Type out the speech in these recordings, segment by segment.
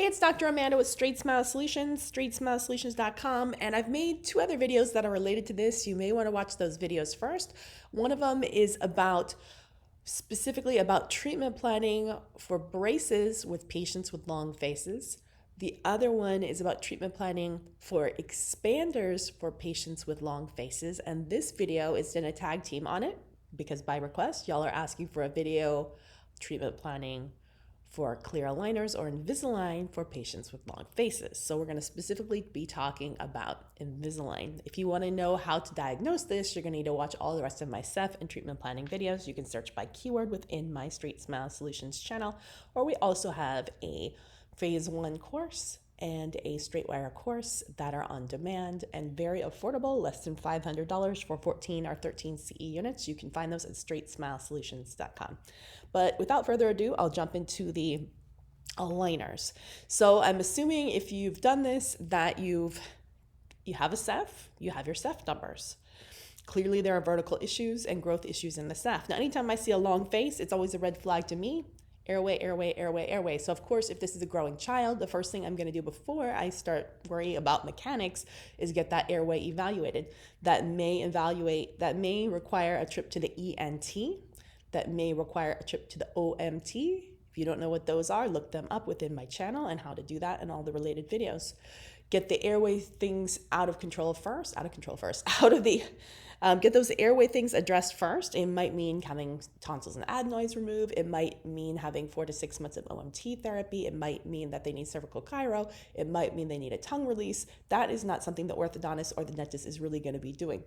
Hey, it's Dr. Amanda with Straightsmile Solutions, straightsmilesolutions.com, and I've made two other videos that are related to this. You may want to watch those videos first. One of them is specifically about treatment planning for braces with patients with long faces. The other one is about treatment planning for expanders for patients with long faces, and this video is in a tag team on it because by request, y'all are asking for a video treatment planning for clear aligners or Invisalign for patients with long faces. So we're going to specifically be talking about Invisalign. If you want to know how to diagnose this, you're going to need to watch all the rest of my CEF and treatment planning videos. You can search by keyword within my Straightsmile Solutions channel, or we also have a phase 1 course and a straight wire course that are on demand and very affordable, less than $500 for 14 or 13 CE units. You can find those at straightsmilesolutions.com. But without further ado, I'll jump into the aligners. So I'm assuming if you've done this, that you have a CEF, you have your CEF numbers. Clearly there are vertical issues and growth issues in the CEF. Now, anytime I see a long face, it's always a red flag to me. Airway, airway, airway, airway. So of course, if this is a growing child, the first thing I'm going to do before I start worrying about mechanics is get that airway evaluated. That may require a trip to the ENT. That may require a trip to the OMT. If you don't know what those are, look them up within my channel and how to do that and all the related videos. Get the airway things get those airway things addressed first. It might mean having tonsils and adenoids removed. It might mean having 4 to 6 months of OMT therapy. It might mean that they need cervical chiro. It might mean they need a tongue release. That is not something the orthodontist or the dentist is really going to be doing.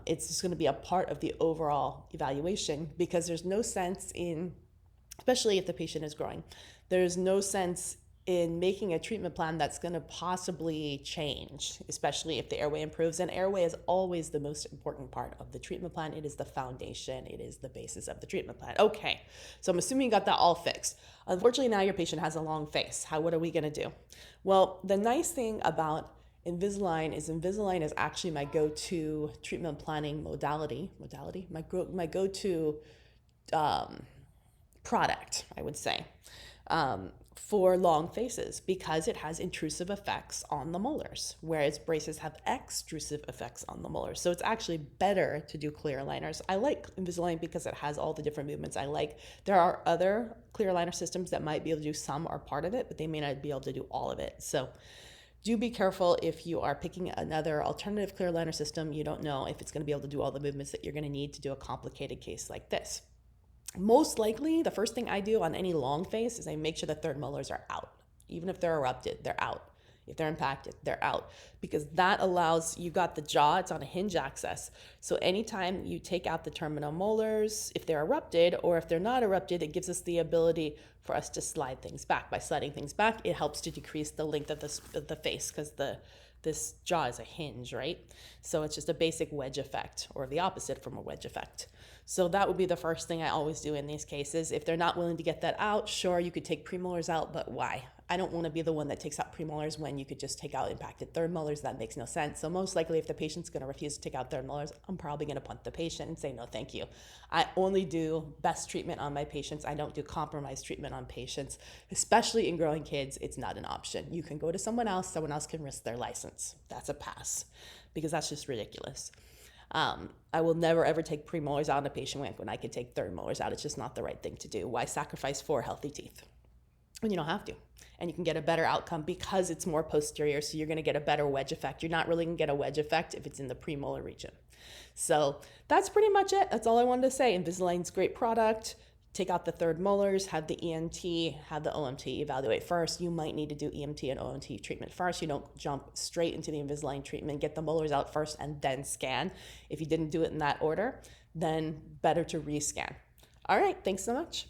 It's just going to be a part of the overall evaluation because there's no sense in, especially if the patient is growing, there's no sense in making a treatment plan that's going to possibly change, especially if the airway improves. And airway is always the most important part of the treatment plan. It is the foundation. It is the basis of the treatment plan. Okay, so I'm assuming you got that all fixed. Unfortunately, now your patient has a long face. What are we going to do? Well, the nice thing about Invisalign is actually my go-to treatment planning modality, my go-to product, I would say, for long faces because it has intrusive effects on the molars, whereas braces have extrusive effects on the molars. So it's actually better to do clear aligners. I like Invisalign because it has all the different movements I like. There are other clear aligner systems that might be able to do some or part of it, but they may not be able to do all of it. So do be careful if you are picking another alternative clear aligner system. You don't know if it's going to be able to do all the movements that you're going to need to do a complicated case like this. Most likely, the first thing I do on any long face is I make sure the third molars are out. Even if they're erupted, they're out. If they're impacted, they're out. Because that allows, you got the jaw, it's on a hinge axis. So anytime you take out the terminal molars, if they're erupted or if they're not erupted, it gives us the ability for us to slide things back. By sliding things back, it helps to decrease the length of the face because this jaw is a hinge, right? So it's just a basic wedge effect, or the opposite from a wedge effect. So that would be the first thing I always do in these cases. If they're not willing to get that out, sure, you could take premolars out, but why? I don't want to be the one that takes out premolars when you could just take out impacted third molars. That makes no sense. So most likely if the patient's going to refuse to take out third molars, I'm probably going to punt the patient and say, no, thank you. I only do best treatment on my patients. I don't do compromised treatment on patients, especially in growing kids. It's not an option. You can go to someone else can risk their license. That's a pass because that's just ridiculous. I will never ever take premolars out on a patient when I could take third molars out. It's just not the right thing to do. Why sacrifice 4 healthy teeth when you don't have to? And you can get a better outcome because it's more posterior, so you're going to get a better wedge effect. You're not really going to get a wedge effect if it's in the premolar region. So that's pretty much it. That's all I wanted to say. Invisalign's a great product. Take out the third molars, have the ENT, have the OMT evaluate first. You might need to do EMT and OMT treatment first. You don't jump straight into the Invisalign treatment, get the molars out first and then scan. If you didn't do it in that order, then better to rescan. All right, thanks so much.